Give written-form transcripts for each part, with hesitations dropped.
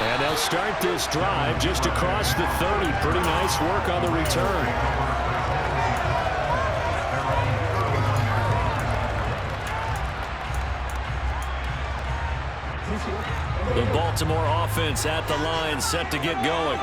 And they'll start this drive just across the 30. Pretty nice work on the return. The Baltimore offense at the line, set to get going.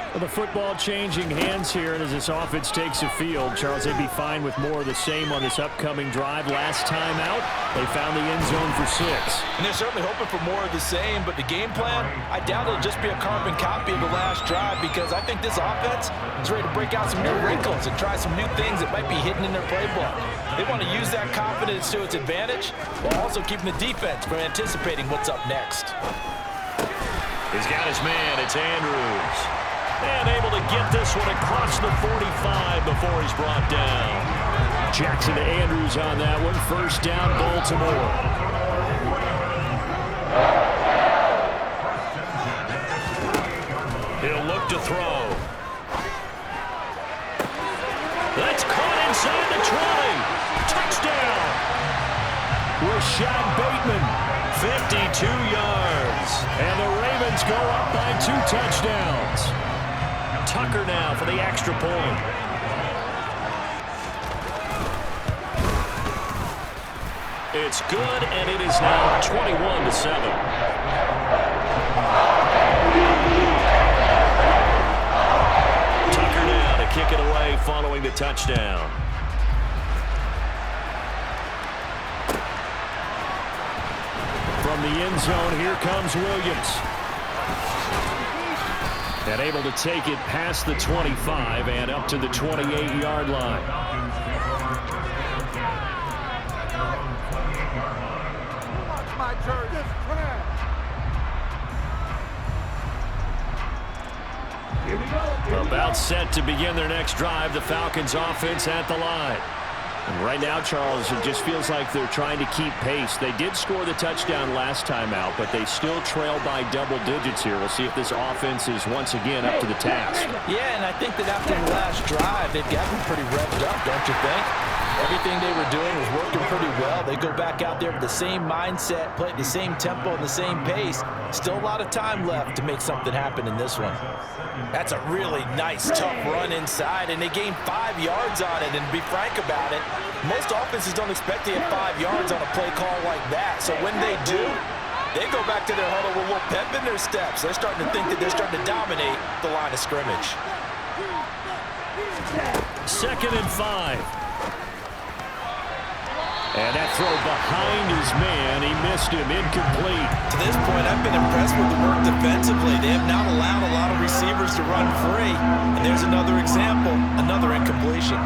Well, the football changing hands here, and as this offense takes the field, Charles, they'd be fine with more of the same on this upcoming drive. Last time out, they found the end zone for 6. And they're certainly hoping for more of the same, but the game plan, I doubt it'll just be a carbon copy of the last drive, because I think this offense is ready to break out some new wrinkles and try some new things that might be hidden in their playbook. They want to use that confidence to its advantage, while also keeping the defense from anticipating what's up next. He's got his man. It's Andrews. And able to get this one across the 45 before he's brought down. Jackson to Andrews on that one. First down, Baltimore. He'll look to throw. That's caught inside the 20. Touchdown. Rashad Bateman, 52 yards. And the Ravens go up by 2 touchdowns. Tucker now for the extra point. It's good, and it is now 21-7. Tucker now to kick it away following the touchdown. From the end zone, here comes Williams. And able to take it past the 25 and up to the 28-yard line. About set to begin their next drive, the Falcons offense at the line. And right now, Charles, it just feels like they're trying to keep pace. They did score the touchdown last time out, but they still trail by double digits here. We'll see if this offense is once again up to the task. Yeah, and I think that after the last drive, they've gotten pretty revved up, don't you think? Everything they were doing was working pretty well. They go back out there with the same mindset, play at the same tempo and the same pace. Still a lot of time left to make something happen in this one. That's a really nice, tough run inside, and they gained 5 yards on it. And to be frank about it, most offenses don't expect to get 5 yards on a play call like that. So when they do, they go back to their huddle with a little pep in their steps. They're starting to think that they're starting to dominate the line of scrimmage. 2nd and 5. And that throw behind his man, he missed him, incomplete. To this point, I've been impressed with the work defensively. They have not allowed a lot of receivers to run free. And there's another example, another incompletion.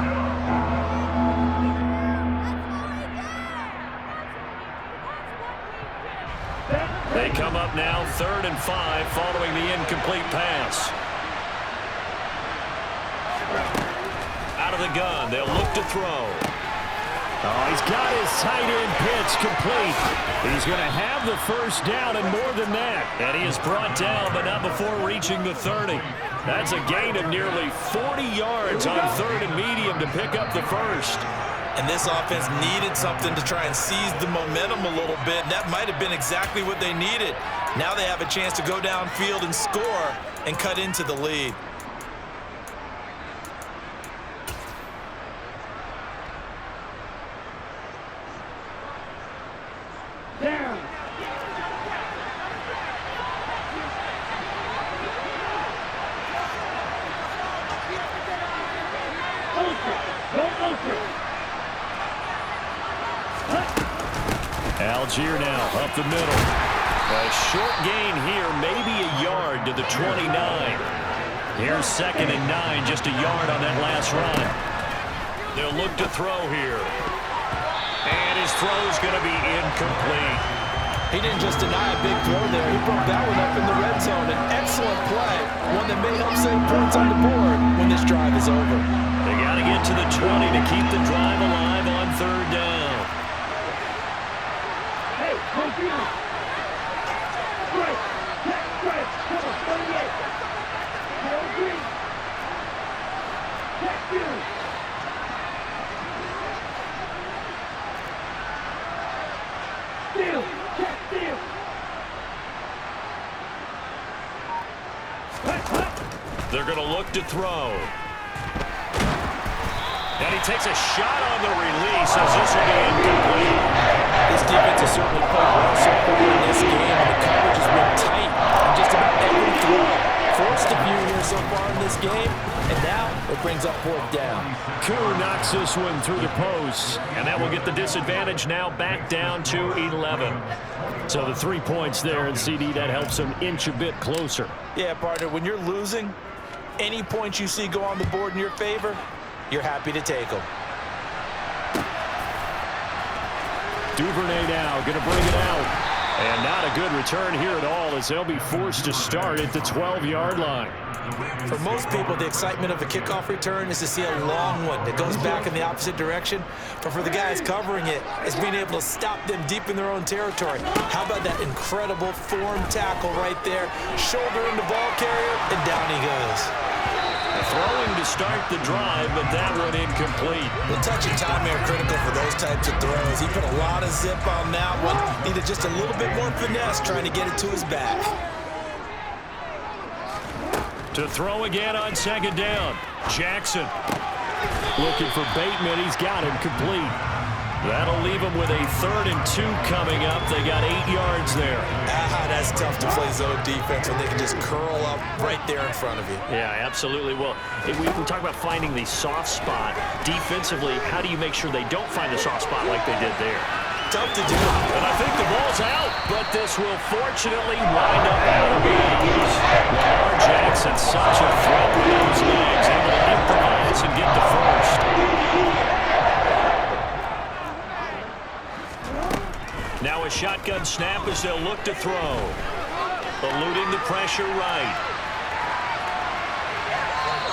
They come up now, 3rd and 5, following the incomplete pass. Out of the gun, they'll look to throw. Oh, he's got his tight end pitch complete. He's going to have the first down and more than that. And he is brought down, but not before reaching the 30. That's a gain of nearly 40 yards on 3rd and medium to pick up the first. And this offense needed something to try and seize the momentum a little bit. And that might have been exactly what they needed. Now they have a chance to go downfield and score and cut into the lead. Algier now up the middle. A short gain here, maybe a yard to the 29. Here's 2nd and 9, just a yard on that last run. They'll look to throw here. And his throw's going to be incomplete. He didn't just deny a big throw there. He broke that one up in the red zone. An excellent play, one that may help save points on the board when this drive is over. They got to get to the 20 to keep the drive alive on 3rd down. They're going to look to throw. And he takes a shot on the release as this will be incomplete. This defense has certainly played well so far in this game, and the coverage has been tight on just about every throw. Forced a few here so far in this game, and now it brings up fourth down. Koo knocks this one through the post, and that will get the disadvantage now back down to 11. So the 3 points there, and CD, that helps them inch a bit closer. Yeah, partner, when you're losing, any points you see go on the board in your favor, you're happy to take them. Duvernay now going to bring it out. And not a good return here at all as they'll be forced to start at the 12-yard line. For most people, the excitement of a kickoff return is to see a long one that goes back in the opposite direction. But for the guys covering it, it's being able to stop them deep in their own territory. How about that incredible form tackle right there? Shoulder in the ball carrier, and down he goes. Throwing to start the drive, but that one incomplete. The touch and time are critical for those types of throws. He put a lot of zip on that one. Needed just a little bit more finesse trying to get it to his back. To throw again on second down. Jackson looking for Bateman. He's got him complete. That'll leave him with a 3rd and 2 coming up. They got 8 yards there. That's tough to play zone defense when they can just curl up right there in front of you. Yeah, absolutely. Well, we talk about finding the soft spot. Defensively, how do you make sure they don't find the soft spot like they did there? Tough to do. And I think the ball's out, but this will fortunately wind up out of bounds. Lamar Jackson, such a threat with those legs, able to improvise and get the first. Now a shotgun snap as they'll look to throw. Eluding the pressure right.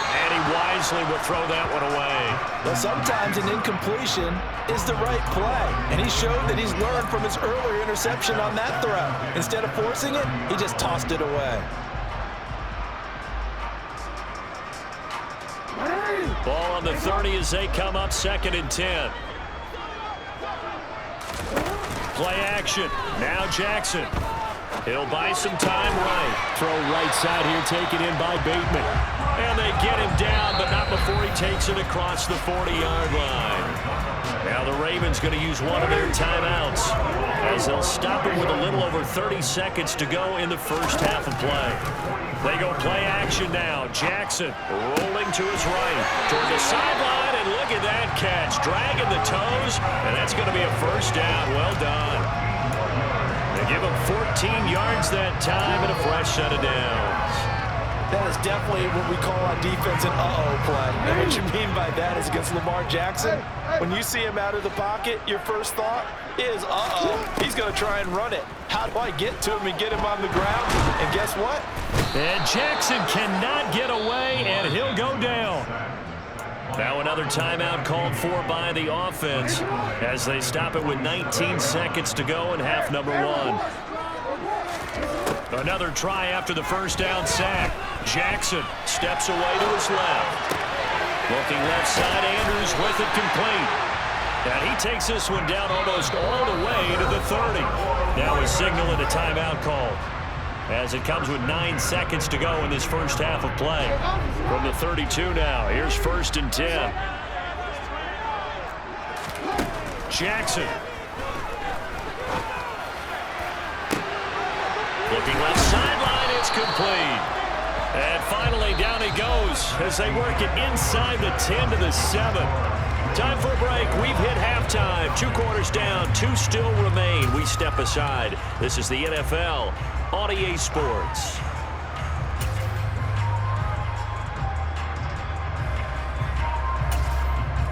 And he wisely will throw that one away. But sometimes an incompletion is the right play. And he showed that he's learned from his earlier interception on that throw. Instead of forcing it, he just tossed it away. Ball on the 30 as they come up 2nd and 10. Play action. Now Jackson. He'll buy some time right. Throw right side here taken in by Bateman. And they get him down, but not before he takes it across the 40-yard line. Now the Ravens going to use one of their timeouts as they'll stop him with a little over 30 seconds to go in the first half of play. They go play action now. Jackson rolling to his right toward the sideline, and look at that catch. Dragging the toes, and that's going to be a first down. Well done. They give him 14 yards that time and a fresh set of downs. That is definitely what we call on defense an uh-oh play. And what you mean by that is against Lamar Jackson, when you see him out of the pocket, your first thought is, uh-oh, he's going to try and run it. How do I get to him and get him on the ground? And guess what? And Jackson cannot get away, and he'll go down. Now another timeout called for by the offense as they stop it with 19 seconds to go in half number 1. Another try after the first down sack. Jackson steps away to his left. Looking left side, Andrews with it complete. And he takes this one down almost all the way to the 30. Now a signal and a timeout call as it comes with 9 seconds to go in this first half of play. From the 32 now, here's 1st and 10. Jackson. Looking left sideline, it's complete. And finally, down he goes as they work it inside the 10 to the 7. Time for a break. We've hit halftime. 2 quarters down, 2 still remain. We step aside. This is the NFL on EA Sports.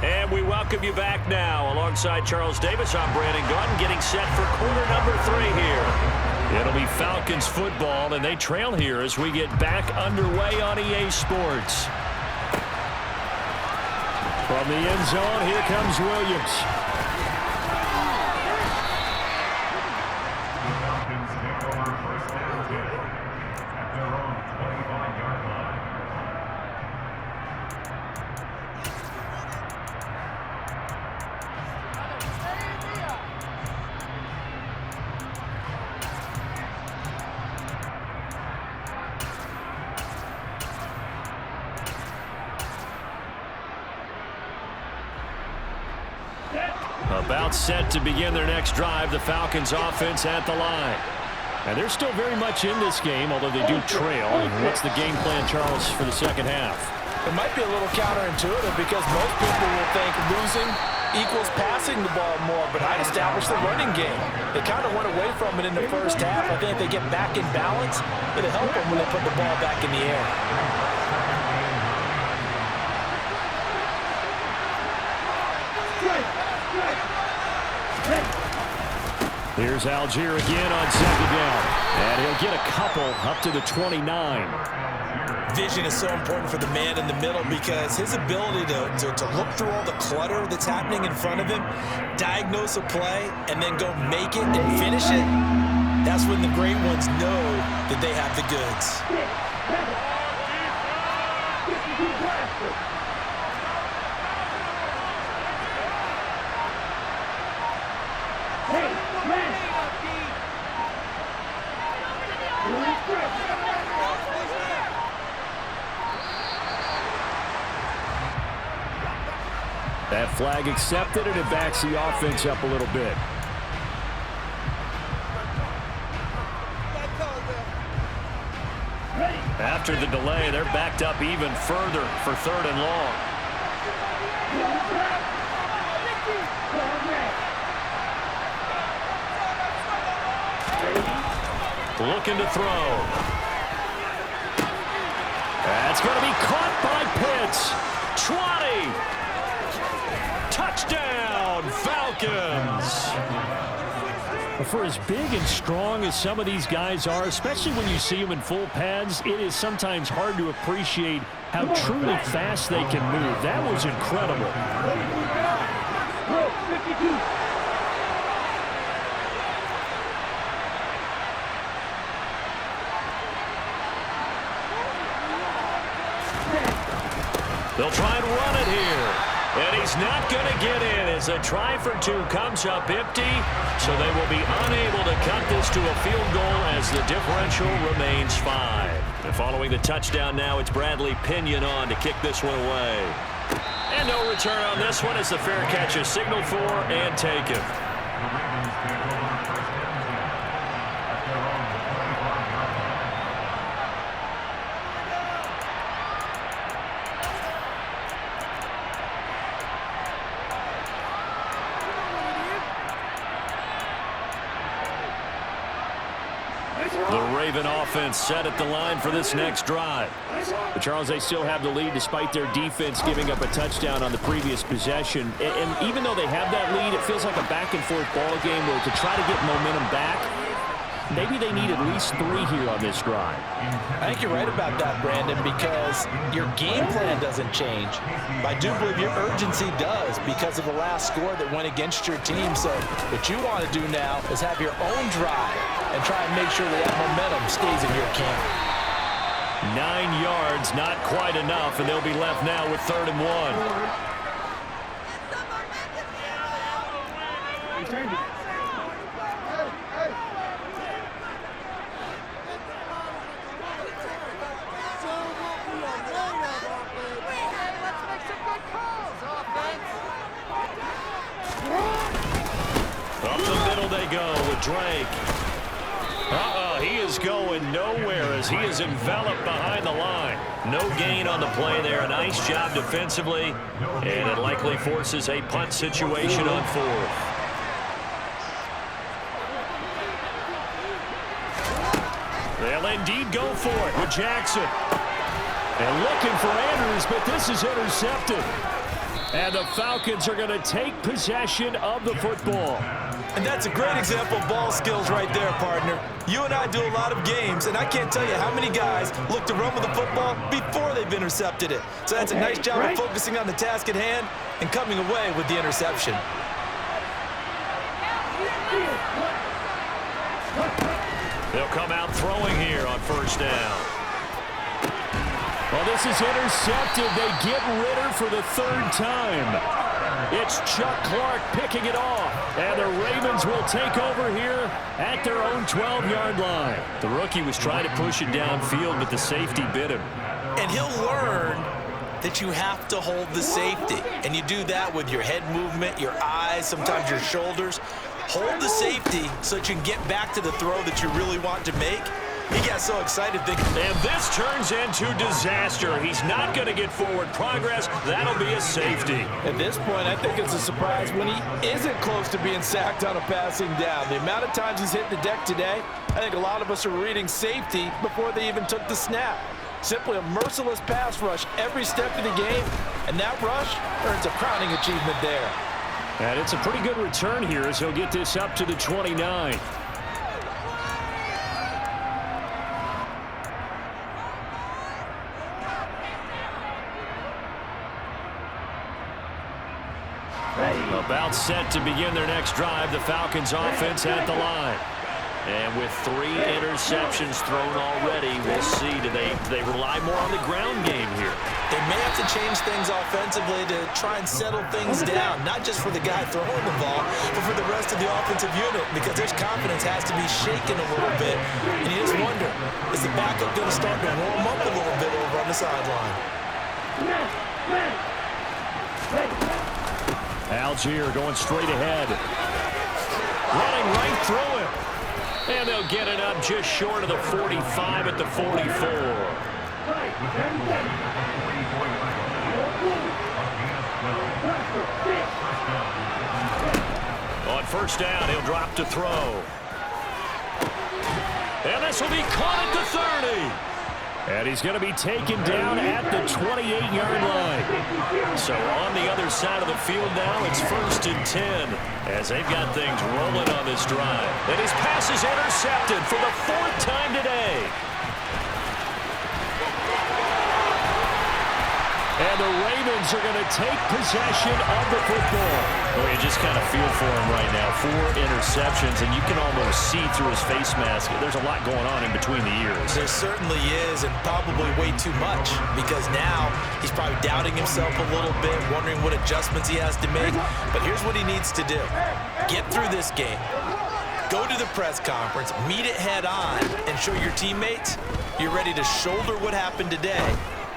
And we welcome you back now. Alongside Charles Davis, I'm Brandon Gaudin, getting set for quarter number 3 here. It'll be Falcons football, and they trail here as we get back underway on EA Sports. From the end zone, here comes Williams. About set to begin their next drive, the Falcons offense at the line. And they're still very much in this game, although they do trail. What's the game plan, Charles, for the second half? It might be a little counterintuitive because most people will think losing equals passing the ball more, but I established the running game. They kind of went away from it in the first half. I think if they get back in balance, it'll help them when they put the ball back in the air. Here's Algier again on second down. And he'll get a couple up to the 29. Vision is so important for the man in the middle because his ability to look through all the clutter that's happening in front of him, diagnose a play, and then go make it and finish it, that's when the great ones know that they have the goods. That flag accepted, and it backs the offense up a little bit. After the delay, they're backed up even further for 3rd and long. Looking to throw. That's going to be caught by Pitts. 20. Touchdown, Falcons! For as big and strong as some of these guys are, especially when you see them in full pads, it is sometimes hard to appreciate how truly fast they can move. That was incredible. They'll try and run it here. And he's not going to get in as a try for 2 comes up empty. So they will be unable to cut this to a field goal as the differential remains 5. And following the touchdown now, it's Bradley Pinion on to kick this one away. And no return on this one as the fair catch is signaled for and taken. The Raven offense set at the line for this next drive. But Charles, they still have the lead despite their defense giving up a touchdown on the previous possession. And even though they have that lead, it feels like a back-and-forth ball game where to try to get momentum back, maybe they need at least 3 here on this drive. I think you're right about that, Brandon, because your game plan doesn't change. But I do believe your urgency does because of the last score that went against your team. So what you want to do now is have your own drive and try and make sure that momentum stays in your camp. 9 yards, not quite enough, and they'll be left now with 3rd and 1. Up the middle they go with Drake. He is going nowhere as he is enveloped behind the line. No gain on the play there. A nice job defensively, and it likely forces a punt situation on 4th. They'll indeed go for it with Jackson. And looking for Andrews, but this is intercepted. And the Falcons are going to take possession of the football. And that's a great example of ball skills right there, partner. You and I do a lot of games, and I can't tell you how many guys look to run with the football before they've intercepted it. So that's a nice job of focusing on the task at hand and coming away with the interception. They'll come out throwing here on 1st down. Well, this is intercepted. They get Ritter for the 3rd time. It's Chuck Clark picking it off. And the Ravens will take over here at their own 12-yard line. The rookie was trying to push it downfield, but the safety bit him. And he'll learn that you have to hold the safety. And you do that with your head movement, your eyes, sometimes your shoulders. Hold the safety so that you can get back to the throw that you really want to make. He got so excited thinking. And this turns into disaster. He's not going to get forward progress. That'll be a safety. At this point, I think it's a surprise when he isn't close to being sacked on a passing down. The amount of times he's hit the deck today, I think a lot of us are reading safety before they even took the snap. Simply a merciless pass rush every step of the game, and that rush earns a crowning achievement there. And it's a pretty good return here as he'll get this up to the 29. About set to begin their next drive, the Falcons offense at the line. And with 3 interceptions thrown already, we'll see. Do they rely more on the ground game here? They may have to change things offensively to try and settle things down, not just for the guy throwing the ball, but for the rest of the offensive unit, because their confidence has to be shaken a little bit. And you just wonder, is the backup going to start to warm up a little bit over on the sideline? Algier going straight ahead. Running right through him. And they'll get it up just short of the 45 at the 44. On first down, he'll drop to throw. And this will be caught at the 30. And he's going to be taken down at the 28-yard line. So on the other side of the field now, it's 1st and 10 as they've got things rolling on this drive. And his pass is intercepted for the 4th time today. And the Ravens are going to take possession of the football. Well, you just kind of feel for him right now. 4 interceptions, and you can almost see through his face mask. There's a lot going on in between the ears. There certainly is, and probably way too much, because now he's probably doubting himself a little bit, wondering what adjustments he has to make. But here's what he needs to do. Get through this game. Go to the press conference, meet it head on, and show your teammates you're ready to shoulder what happened today,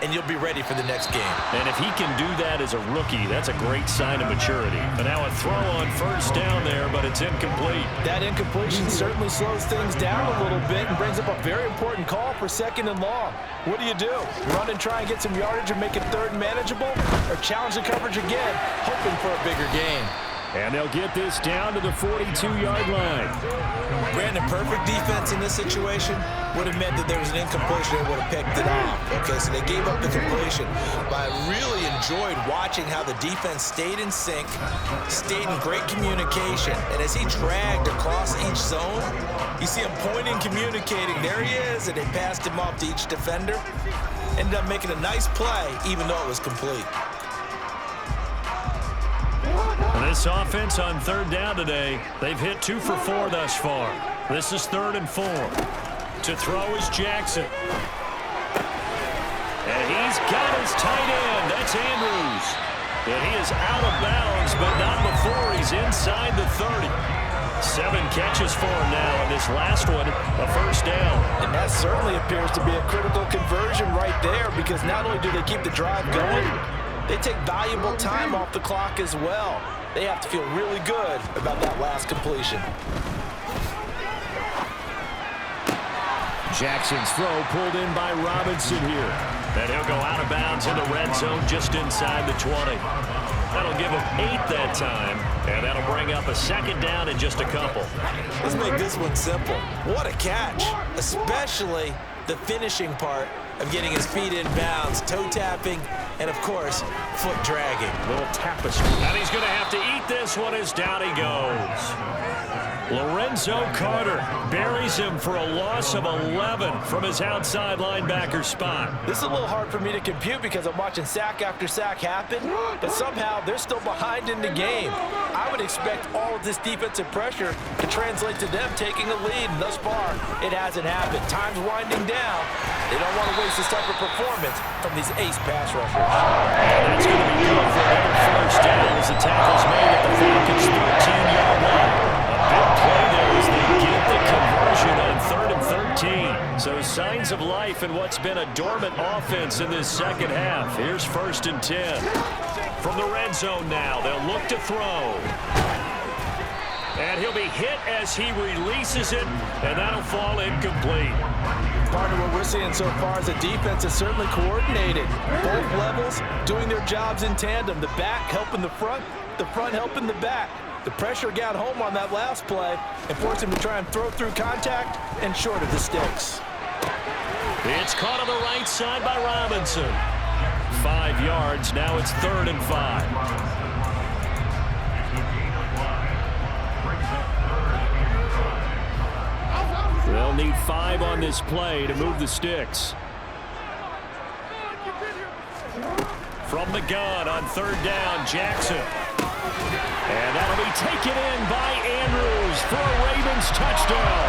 and you'll be ready for the next game. And if he can do that as a rookie, that's a great sign of maturity. And now a throw on first down there, but it's incomplete. That incompletion certainly slows things down a little bit and brings up a very important call for 2nd and long. What do? Run and try and get some yardage and make it 3rd and manageable, or challenge the coverage again, hoping for a bigger gain? And they'll get this down to the 42-yard line. Brandon, perfect defense in this situation would have meant that there was an incompletion and would have picked it off. Okay, so they gave up the completion. But I really enjoyed watching how the defense stayed in sync, stayed in great communication. And as he dragged across each zone, you see him pointing, communicating. There he is, and they passed him off to each defender. Ended up making a nice play, even though it was complete. This offense on 3rd down today, they've hit 2 for 4 thus far. This is 3rd and 4. To throw is Jackson. And he's got his tight end. That's Andrews. And he is out of bounds, but not before he's inside the 30. 7 catches for him now, and this last one, a first down. And that certainly appears to be a critical conversion right there, because not only do they keep the drive going, they take valuable time off the clock as well. They have to feel really good about that last completion. Jackson's throw pulled in by Robinson here. And he'll go out of bounds in the red zone just inside the 20. That'll give him 8 that time, and that'll bring up a 2nd down in just a couple. Let's make this one simple. What a catch, especially the finishing part of getting his feet in bounds, toe tapping, and of course, foot dragging. Little tapestry. And he's going to have to eat this one as down he goes. Lorenzo Carter buries him for a loss of 11 from his outside linebacker spot. This is a little hard for me to compute because I'm watching sack after sack happen, but somehow they're still behind in the game. I would expect all of this defensive pressure to translate to them taking a lead, and thus far, it hasn't happened. Time's winding down. They don't want to waste this type of performance from these ace pass rushers. And that's going to be good for another first down as the tackle's made at the Falcons' 13-yard line. A big play there as they get the conversion on 3rd and 13. 13. So signs of life in what's been a dormant offense in this second half. Here's 1st and 10. From the red zone now, they'll look to throw. And he'll be hit as he releases it, and that'll fall incomplete. Part of what we're seeing so far is the defense is certainly coordinated. Both levels doing their jobs in tandem. The back helping the front helping the back. The pressure got home on that last play and forced him to try and throw through contact and short of the sticks. It's caught on the right side by Robinson. 5 yards. Now it's 3rd and 5. They'll need 5 on this play to move the sticks. From the gun on 3rd down, Jackson. And that'll be taken in by Andrews for a Ravens touchdown.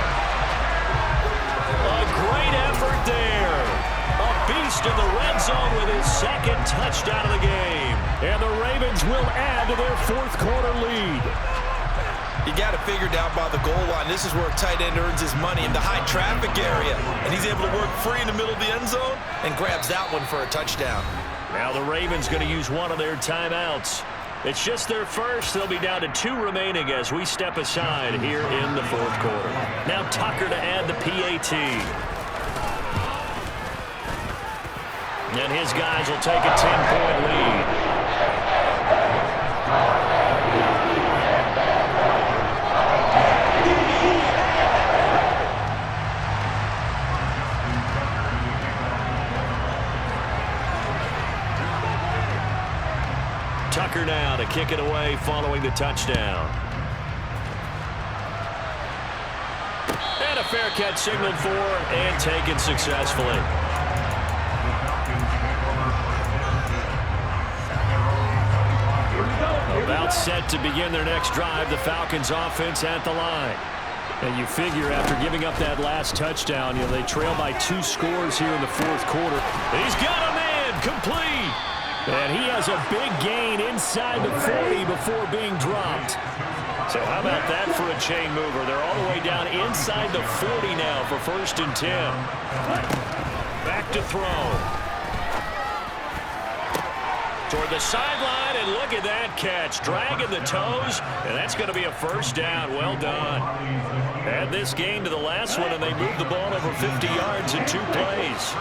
A great effort there. A beast in the red zone with his 2nd touchdown of the game. And the Ravens will add to their 4th quarter lead. You got it figured out by the goal line. This is where a tight end earns his money in the high traffic area. And he's able to work free in the middle of the end zone and grabs that one for a touchdown. Now the Ravens going to use one of their timeouts. It's just their first. They'll be down to 2 remaining as we step aside here in the 4th quarter. Now Tucker to add the PAT. And his guys will take a 10-point lead. Tucker now to kick it away following the touchdown. And a fair catch signaled for and taken successfully. About set to begin their next drive, the Falcons offense at the line. And you figure after giving up that last touchdown, they trail by 2 scores here in the 4th quarter. He's got a man complete. And he has a big gain inside the 40 before being dropped. So how about that for a chain mover? They're all the way down inside the 40 now for 1st and 10. Back to throw. Toward the sideline, and look at that catch. Dragging the toes, and that's going to be a 1st down. Well done. Add this gain to the last one, and they moved the ball over 50 yards in 2 plays.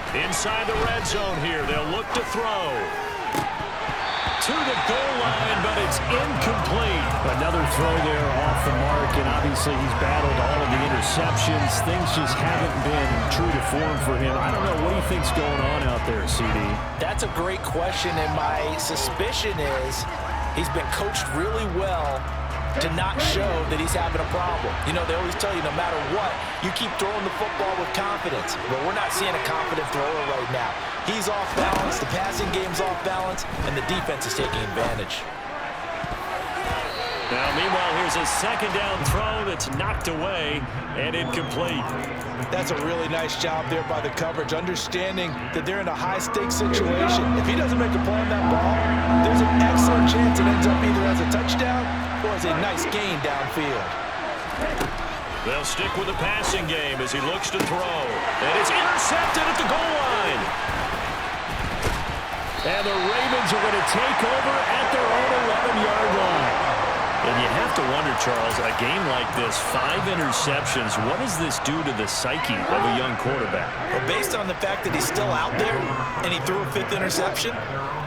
Inside the red zone here, they'll look to throw. To the goal line, but it's incomplete. Another throw there off the mark, and obviously he's battled all of the interceptions. Things just haven't been true to form for him. I don't know what he thinks going on out there, CD. That's a great question, and my suspicion is he's been coached really well to not show that he's having a problem. They always tell you no matter what, you keep throwing the football with confidence. But we're not seeing a confident thrower right now. He's off balance, the passing game's off balance, and the defense is taking advantage. Now, meanwhile, here's a 2nd down throw that's knocked away and incomplete. That's a really nice job there by the coverage, understanding that they're in a high-stakes situation. If he doesn't make a play on that ball, there's an excellent chance it ends up either as a touchdown or as a nice gain downfield. They'll stick with the passing game as he looks to throw. And it's intercepted at the goal line. And the Ravens are going to take over at their own 11-yard line. And you have to wonder, Charles, a game like this, 5 interceptions, what does this do to the psyche of a young quarterback? Well, based on the fact that he's still out there and he threw a 5th interception,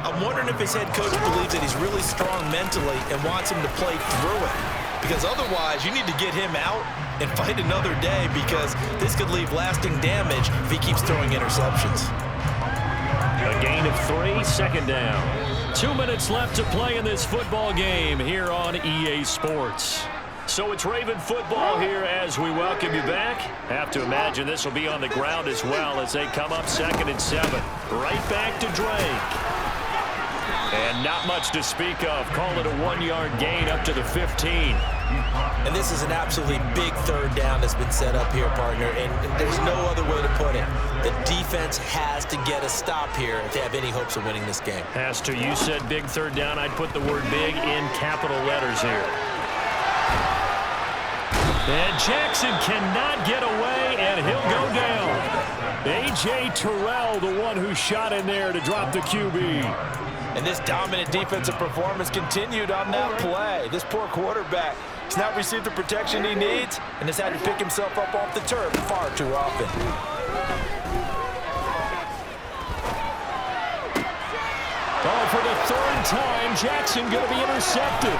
I'm wondering if his head coach believes that he's really strong mentally and wants him to play through it. Because otherwise, you need to get him out and fight another day, because this could leave lasting damage if he keeps throwing interceptions. A gain of 3, 2nd down. 2 minutes left to play in this football game here on EA Sports. So it's Raven football here as we welcome you back. Have to imagine this will be on the ground as well as they come up 2nd and 7. Right back to Drake. And not much to speak of. Call it a 1-yard gain up to the 15. And this is an absolutely big third down that's been set up here, partner, and there's no other way to put it. The defense has to get a stop here if they have any hopes of winning this game. Has to. You said big third down. I'd put the word big in capital letters here. And Jackson cannot get away, and he'll go down. A.J. Terrell, the one who shot in there to drop the QB. And this dominant defensive performance continued on that play. This poor quarterback has not received the protection he needs and has had to pick himself up off the turf far too often. Oh, for the third time, Jackson going to be intercepted.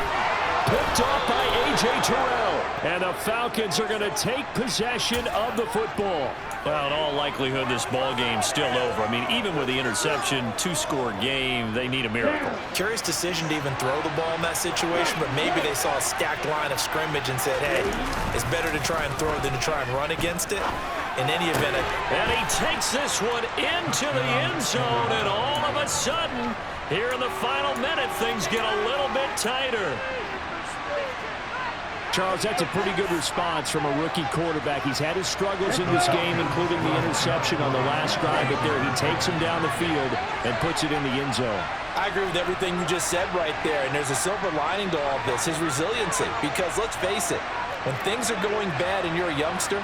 Picked off by A.J. Terrell. And the Falcons are going to take possession of the football. Well, in all likelihood, this ball game's still over. I mean, even with the interception, 2-score game, they need a miracle. Curious decision to even throw the ball in that situation, but maybe they saw a stacked line of scrimmage and said, hey, it's better to try and throw than to try and run against it. In any event, and he takes this one into the end zone, and all of a sudden, here in the final minute, things get a little bit tighter. Charles, that's a pretty good response from a rookie quarterback. He's had his struggles in this game, including the interception on the last drive, but there he takes him down the field and puts it in the end zone. I agree with everything you just said right there, and there's a silver lining to all of this, his resiliency, because let's face it, when things are going bad and you're a youngster,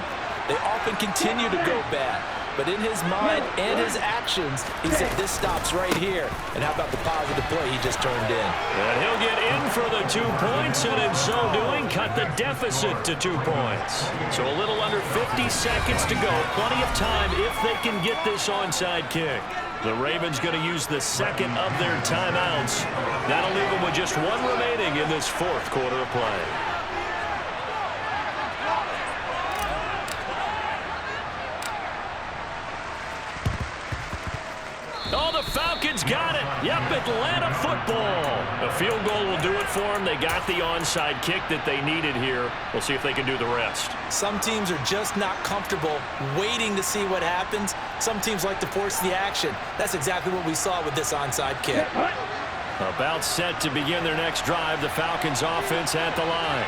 they often continue to go bad. But in his mind and his actions, he said, this stops right here. And how about the positive play he just turned in? And he'll get in for the 2 points, and in so doing, cut the deficit to 2 points. So a little under 50 seconds to go. Plenty of time if they can get this onside kick. The Ravens going to use the second of their timeouts. That'll leave them with just 1 remaining in this 4th quarter of play. Oh, the Falcons got it. Yep, Atlanta football. A field goal will do it for them. They got the onside kick that they needed here. We'll see if they can do the rest. Some teams are just not comfortable waiting to see what happens. Some teams like to force the action. That's exactly what we saw with this onside kick. About set to begin their next drive. The Falcons offense at the line.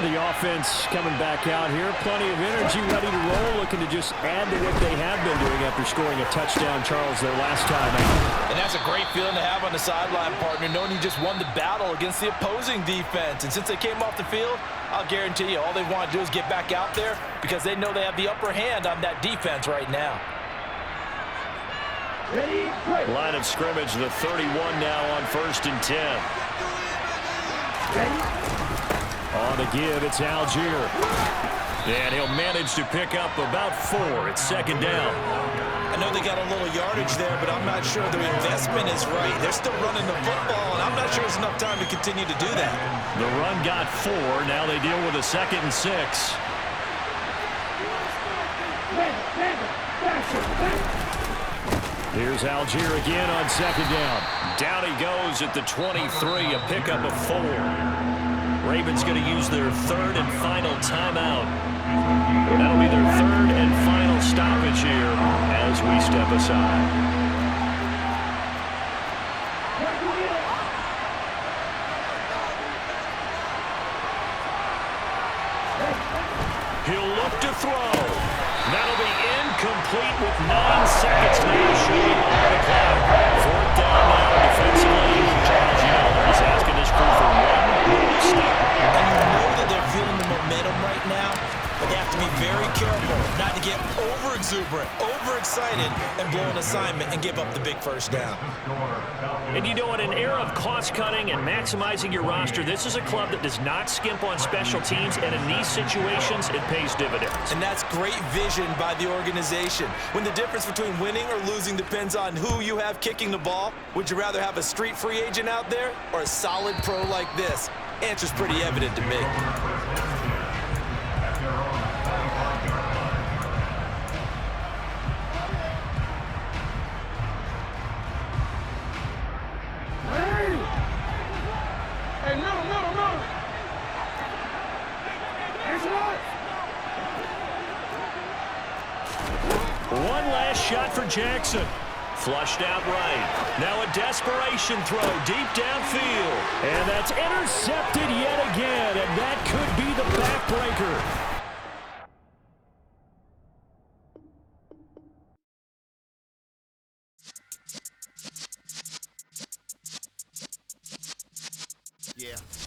The offense coming back out here. Plenty of energy, ready to roll, looking to just add to what they have been doing after scoring a touchdown, Charles, their last time out. And that's a great feeling to have on the sideline, partner, knowing you just won the battle against the opposing defense. And since they came off the field, I'll guarantee you all they want to do is get back out there because they know they have the upper hand on that defense right now. Line of scrimmage, the 31 now on 1st and 10. On the give, it's Algier. And he'll manage to pick up about 4. It's 2nd down. I know they got a little yardage there, but I'm not sure their investment is right. They're still running the football, and I'm not sure there's enough time to continue to do that. The run got 4. Now they deal with a 2nd and 6. Here's Algier again on 2nd down. Down he goes at the 23, a pickup of 4. Ravens going to use their 3rd and final timeout. That'll be their 3rd and final stoppage here as we step aside. He'll look to throw. That'll be incomplete with 9 seconds now showing on the clock. 4th down now defensively. Charles, you know, they're just asking this crew for 1 more stop. And you know that they're feeling the momentum right now, but they have to be very careful not to get over-exuberant, over-excited, and blow an assignment and give up the big 1st down. And you know, in an era of cost-cutting and maximizing your roster, this is a club that does not skimp on special teams, and in these situations, it pays dividends. And that's great vision by the organization. When the difference between winning or losing depends on who you have kicking the ball, would you rather have a street free agent out there or a solid pro like this? Answer's pretty evident to me. One last shot for Jackson. Flushed out right. Now a desperation throw deep downfield. And that's intercepted yet again, and that could be the backbreaker.